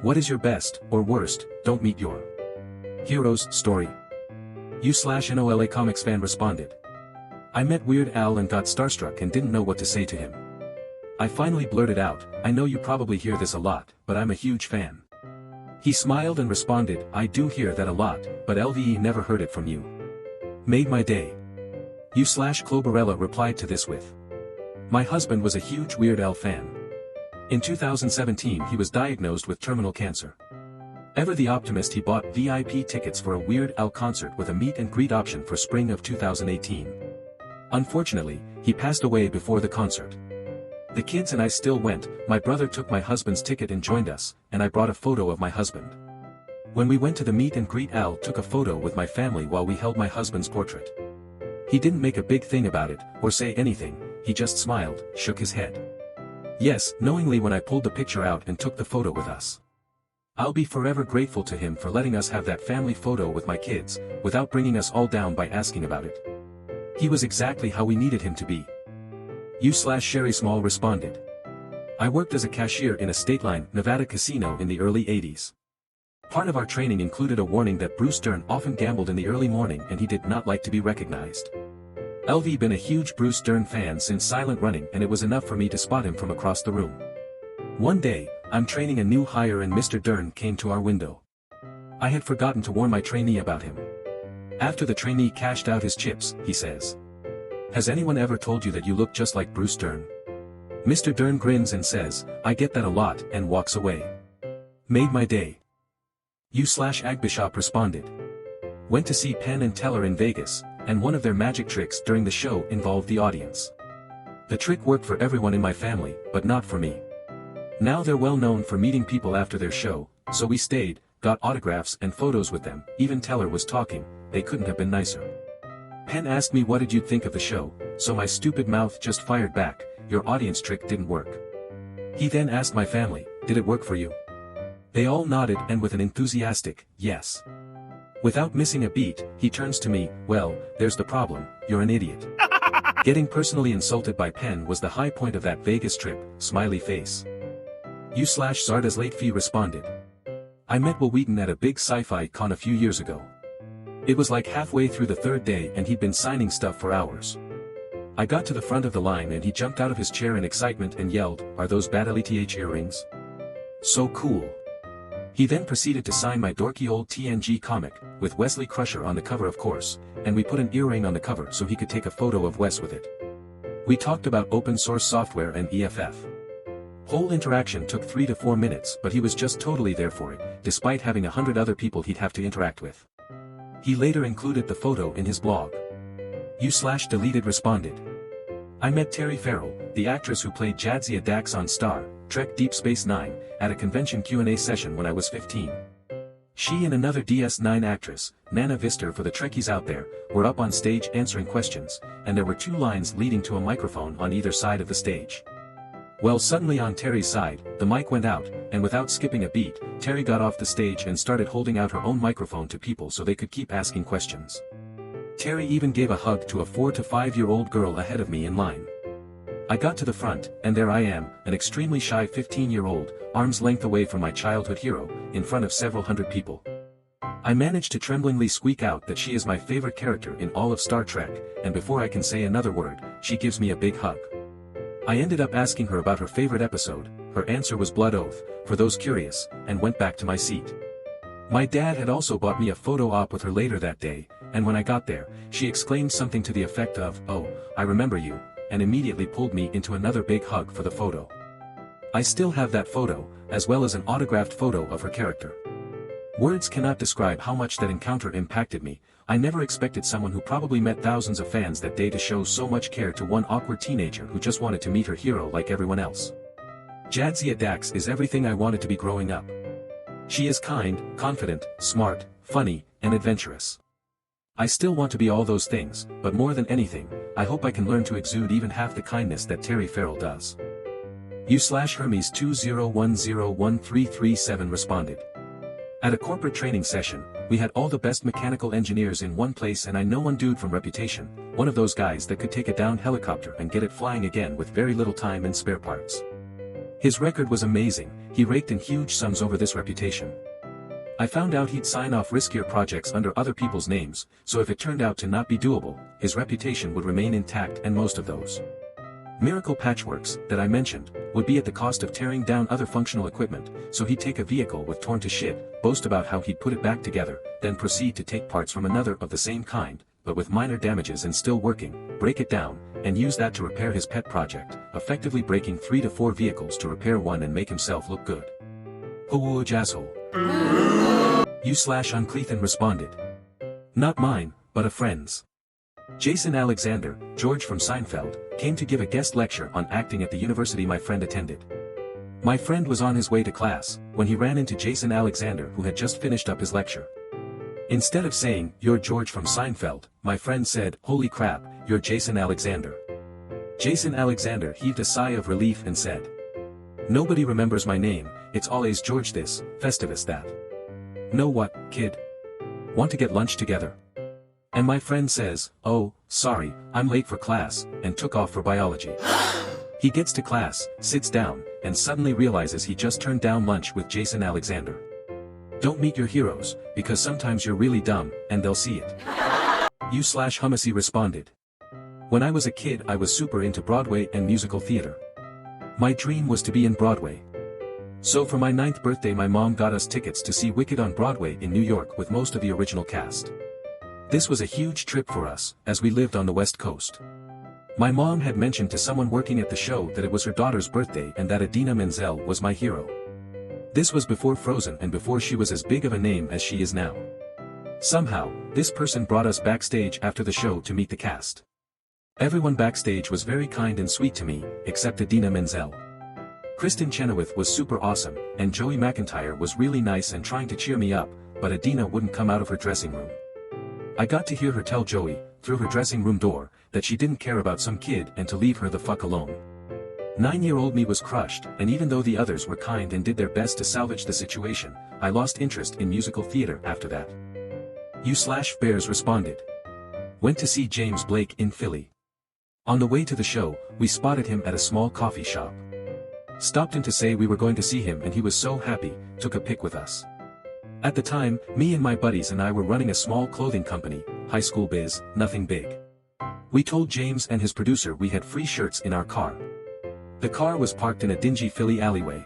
What is your best, or worst, don't meet your hero's story? U/NOLA Comics fan responded. I met Weird Al and got starstruck and didn't know what to say to him. I finally blurted out, I know you probably hear this a lot, but I'm a huge fan. He smiled and responded, I do hear that a lot, but LVE never heard it from you. Made my day. U/Clobarella replied to this with. My husband was a huge Weird Al fan. In 2017 he was diagnosed with terminal cancer. Ever the optimist, he bought VIP tickets for a Weird Al concert with a meet and greet option for spring of 2018. Unfortunately, he passed away before the concert. The kids and I still went, my brother took my husband's ticket and joined us, and I brought a photo of my husband. When we went to the meet and greet, Al took a photo with my family while we held my husband's portrait. He didn't make a big thing about it, or say anything, he just smiled, shook his head. Yes, knowingly when I pulled the picture out and took the photo with us. I'll be forever grateful to him for letting us have that family photo with my kids, without bringing us all down by asking about it. He was exactly how we needed him to be. U/Sherry Small responded. I worked as a cashier in a State Line, Nevada casino in the early 80s. Part of our training included a warning that Bruce Dern often gambled in the early morning and he did not like to be recognized. LV been a huge Bruce Dern fan since Silent Running, and it was enough for me to spot him from across the room. One day, I'm training a new hire and Mr. Dern came to our window. I had forgotten to warn my trainee about him. After the trainee cashed out his chips, he says. Has anyone ever told you that you look just like Bruce Dern? Mr. Dern grins and says, I get that a lot, and walks away. Made my day. U/Agbishop responded. Went to see Penn and Teller in Vegas, and one of their magic tricks during the show involved the audience. The trick worked for everyone in my family, but not for me. Now they're well known for meeting people after their show, so we stayed, got autographs and photos with them. Even Teller was talking, they couldn't have been nicer. Penn asked me what did you think of the show, so my stupid mouth just fired back, your audience trick didn't work. He then asked my family, did it work for you? They all nodded and with an enthusiastic, yes. Without missing a beat, he turns to me, well, there's the problem, you're an idiot. Getting personally insulted by Penn was the high point of that Vegas trip, smiley face. U/Zarda's late fee responded. I met Will Wheaton at a big sci-fi con a few years ago. It was like halfway through the third day and he'd been signing stuff for hours. I got to the front of the line and he jumped out of his chair in excitement and yelled, are those Badalith earrings? So cool. He then proceeded to sign my dorky old TNG comic, with Wesley Crusher on the cover of course, and we put an earring on the cover so he could take a photo of Wes with it. We talked about open source software and EFF. Whole interaction took 3 to 4 minutes, but he was just totally there for it, despite having 100 other people he'd have to interact with. He later included the photo in his blog. U/Deleted responded. I met Terry Farrell, the actress who played Jadzia Dax on Star Trek Deep Space Nine, at a convention Q&A session when I was 15. She and another DS9 actress, Nana Vister for the Trekkies out there, were up on stage answering questions, and there were 2 lines leading to a microphone on either side of the stage. Well, suddenly on Terry's side, the mic went out, and without skipping a beat, Terry got off the stage and started holding out her own microphone to people so they could keep asking questions. Terry even gave a hug to a 4 to 5-year-old girl ahead of me in line. I got to the front, and there I am, an extremely shy 15-year-old, arm's length away from my childhood hero, in front of several hundred people. I managed to tremblingly squeak out that she is my favorite character in all of Star Trek, and before I can say another word, she gives me a big hug. I ended up asking her about her favorite episode, her answer was Blood Oath, for those curious, and went back to my seat. My dad had also bought me a photo op with her later that day, and when I got there, she exclaimed something to the effect of, oh, I remember you, and immediately pulled me into another big hug for the photo. I still have that photo, as well as an autographed photo of her character. Words cannot describe how much that encounter impacted me. I never expected someone who probably met thousands of fans that day to show so much care to one awkward teenager who just wanted to meet her hero like everyone else. Jadzia Dax is everything I wanted to be growing up. She is kind, confident, smart, funny, and adventurous. I still want to be all those things, but more than anything, I hope I can learn to exude even half the kindness that Terry Farrell does. U/Hermes 20101337 responded. At a corporate training session, we had all the best mechanical engineers in one place and I know one dude from Reputation, one of those guys that could take a downed helicopter and get it flying again with very little time and spare parts. His record was amazing, he raked in huge sums over this reputation. I found out he'd sign off riskier projects under other people's names, so if it turned out to not be doable, his reputation would remain intact, and most of those miracle patchworks that I mentioned would be at the cost of tearing down other functional equipment, so he'd take a vehicle with torn to shit, boast about how he'd put it back together, then proceed to take parts from another of the same kind, but with minor damages and still working, break it down, and use that to repair his pet project, effectively breaking 3 to 4 vehicles to repair one and make himself look good. Hoooj asshole. You/Unclethan responded. Not mine, but a friend's. Jason Alexander, George from Seinfeld, came to give a guest lecture on acting at the university my friend attended. My friend was on his way to class, when he ran into Jason Alexander, who had just finished up his lecture. Instead of saying, "You're George from Seinfeld," my friend said, "Holy crap, you're Jason Alexander." Jason Alexander heaved a sigh of relief and said, "Nobody remembers my name, it's always George this, Festivus that. Know what, kid? Want to get lunch together?" And my friend says, "Oh, sorry, I'm late for class," and took off for biology. He gets to class, sits down, and suddenly realizes he just turned down lunch with Jason Alexander. Don't meet your heroes, because sometimes you're really dumb, and they'll see it. You/Hummusy responded. When I was a kid I was super into Broadway and musical theater. My dream was to be in Broadway. So for my 9th birthday my mom got us tickets to see Wicked on Broadway in New York with most of the original cast. This was a huge trip for us, as we lived on the West Coast. My mom had mentioned to someone working at the show that it was her daughter's birthday and that Idina Menzel was my hero. This was before Frozen and before she was as big of a name as she is now. Somehow, this person brought us backstage after the show to meet the cast. Everyone backstage was very kind and sweet to me, except Idina Menzel. Kristen Chenoweth was super awesome, and Joey McIntyre was really nice and trying to cheer me up, but Idina wouldn't come out of her dressing room. I got to hear her tell Joey, through her dressing room door, that she didn't care about some kid and to leave her the fuck alone. 9-year-old me was crushed, and even though the others were kind and did their best to salvage the situation, I lost interest in musical theater after that. You/Bears responded. Went to see James Blake in Philly. On the way to the show, we spotted him at a small coffee shop. Stopped in to say we were going to see him and he was so happy, took a pic with us. At the time, me and my buddies and I were running a small clothing company, high school biz, nothing big. We told James and his producer we had free shirts in our car. The car was parked in a dingy Philly alleyway.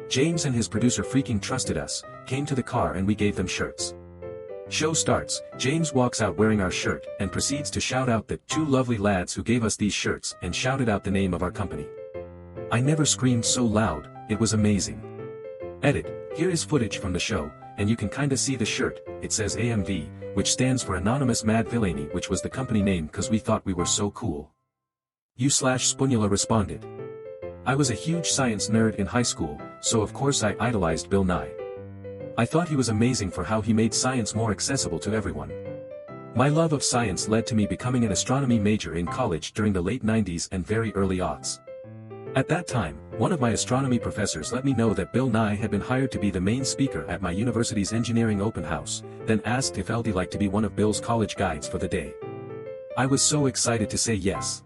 James and his producer freaking trusted us, came to the car and we gave them shirts. Show starts, James walks out wearing our shirt and proceeds to shout out the 2 lovely lads who gave us these shirts and shouted out the name of our company. I never screamed so loud, it was amazing. Edit, here is footage from the show, and you can kinda see the shirt, it says AMV, which stands for Anonymous Mad Villainy, which was the company name cause we thought we were so cool. You/Spunula responded. I was a huge science nerd in high school, so of course I idolized Bill Nye. I thought he was amazing for how he made science more accessible to everyone. My love of science led to me becoming an astronomy major in college during the late 90s and very early aughts. At that time, one of my astronomy professors let me know that Bill Nye had been hired to be the main speaker at my university's engineering open house, then asked if I'd like to be one of Bill's college guides for the day. I was so excited to say yes.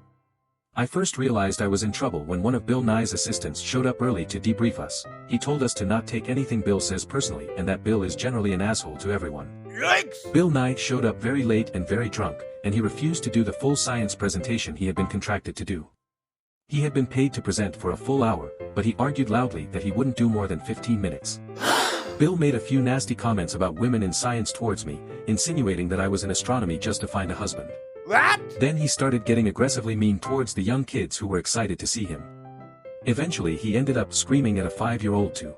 I first realized I was in trouble when one of Bill Nye's assistants showed up early to debrief us. He told us to not take anything Bill says personally and that Bill is generally an asshole to everyone. Yikes! Bill Nye showed up very late and very drunk, and he refused to do the full science presentation he had been contracted to do. He had been paid to present for a full hour, but he argued loudly that he wouldn't do more than 15 minutes. Bill made a few nasty comments about women in science towards me, insinuating that I was in astronomy just to find a husband. What? Then he started getting aggressively mean towards the young kids who were excited to see him. Eventually he ended up screaming at a 5-year-old to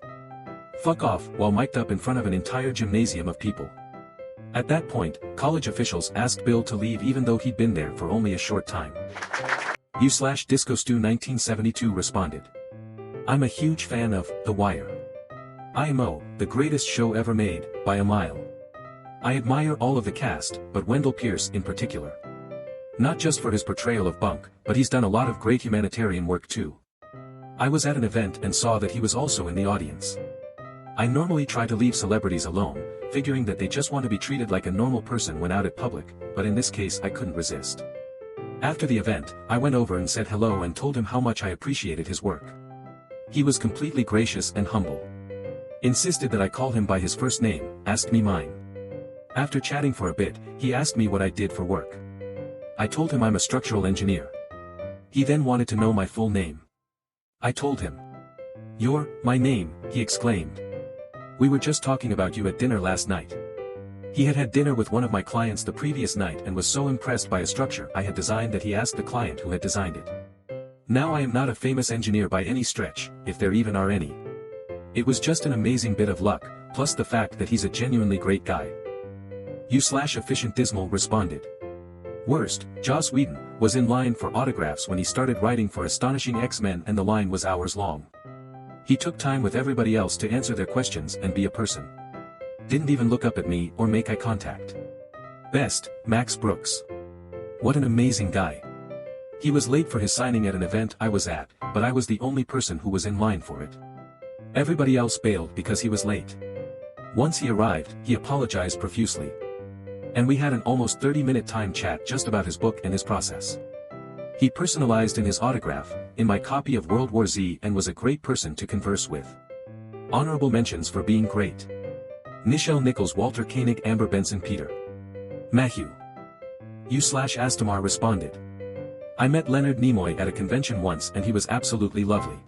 fuck off while mic'd up in front of an entire gymnasium of people. At that point, college officials asked Bill to leave even though he'd been there for only a short time. You/DiscoStew 1972 responded. I'm a huge fan of The Wire. IMO, the greatest show ever made, by a mile. I admire all of the cast, but Wendell Pierce in particular. Not just for his portrayal of Bunk, but he's done a lot of great humanitarian work too. I was at an event and saw that he was also in the audience. I normally try to leave celebrities alone, figuring that they just want to be treated like a normal person when out at public, but in this case I couldn't resist. After the event, I went over and said hello and told him how much I appreciated his work. He was completely gracious and humble. Insisted that I call him by his first name, asked me mine. After chatting for a bit, he asked me what I did for work. I told him I'm a structural engineer. He then wanted to know my full name. I told him. My name, he exclaimed. We were just talking about you at dinner last night. He had had dinner with one of my clients the previous night and was so impressed by a structure I had designed that he asked the client who had designed it. Now I am not a famous engineer by any stretch, if there even are any. It was just an amazing bit of luck, plus the fact that he's a genuinely great guy. You/efficient Dismal responded. Worst, Joss Whedon, was in line for autographs when he started writing for Astonishing X-Men and the line was hours long. He took time with everybody else to answer their questions and be a person. Didn't even look up at me or make eye contact. Best, Max Brooks. What an amazing guy. He was late for his signing at an event I was at, but I was the only person who was in line for it. Everybody else bailed because he was late. Once he arrived, he apologized profusely. And we had an almost 30-minute time chat just about his book and his process. He personalized in his autograph, in my copy of World War Z, and was a great person to converse with. Honorable mentions for being great. Nichelle Nichols, Walter Koenig, Amber Benson, Peter Mayhew. You/Astamar responded. I met Leonard Nimoy at a convention once and he was absolutely lovely.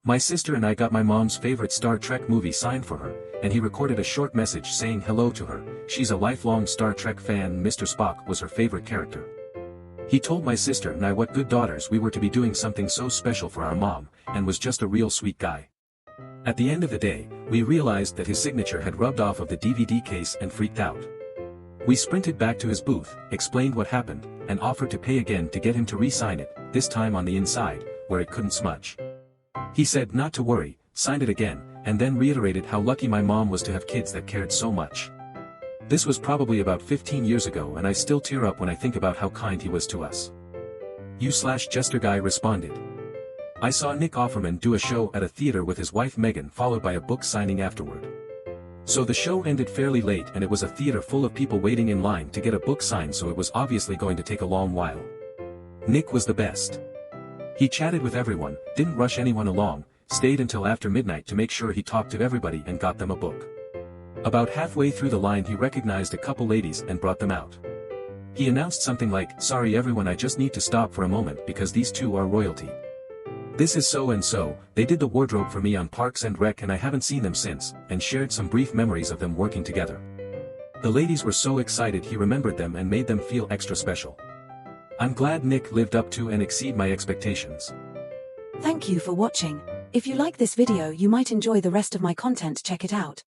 My sister and I got my mom's favorite Star Trek movie signed for her, and he recorded a short message saying hello to her. She's a lifelong Star Trek fan. Mr. Spock was her favorite character. He told my sister and I what good daughters we were to be doing something so special for our mom, and was just a real sweet guy. At the end of the day, we realized that his signature had rubbed off of the DVD case and freaked out. We sprinted back to his booth, explained what happened, and offered to pay again to get him to re-sign it, this time on the inside, where it couldn't smudge. He said not to worry, signed it again, and then reiterated how lucky my mom was to have kids that cared so much. This was probably about 15 years ago and I still tear up when I think about how kind he was to us. You/Jester Guy responded. I saw Nick Offerman do a show at a theater with his wife Megan, followed by a book signing afterward. So the show ended fairly late and it was a theater full of people waiting in line to get a book signed, so it was obviously going to take a long while. Nick was the best. He chatted with everyone, didn't rush anyone along, stayed until after midnight to make sure he talked to everybody and got them a book. About halfway through the line he recognized a couple ladies and brought them out. He announced something like, "Sorry everyone, I just need to stop for a moment because these two are royalty. This is so and so, they did the wardrobe for me on Parks and Rec and I haven't seen them since," and shared some brief memories of them working together. The ladies were so excited he remembered them and made them feel extra special. I'm glad Nick lived up to and exceed my expectations. Thank you for watching. If you like this video you might enjoy the rest of my content. Check it out.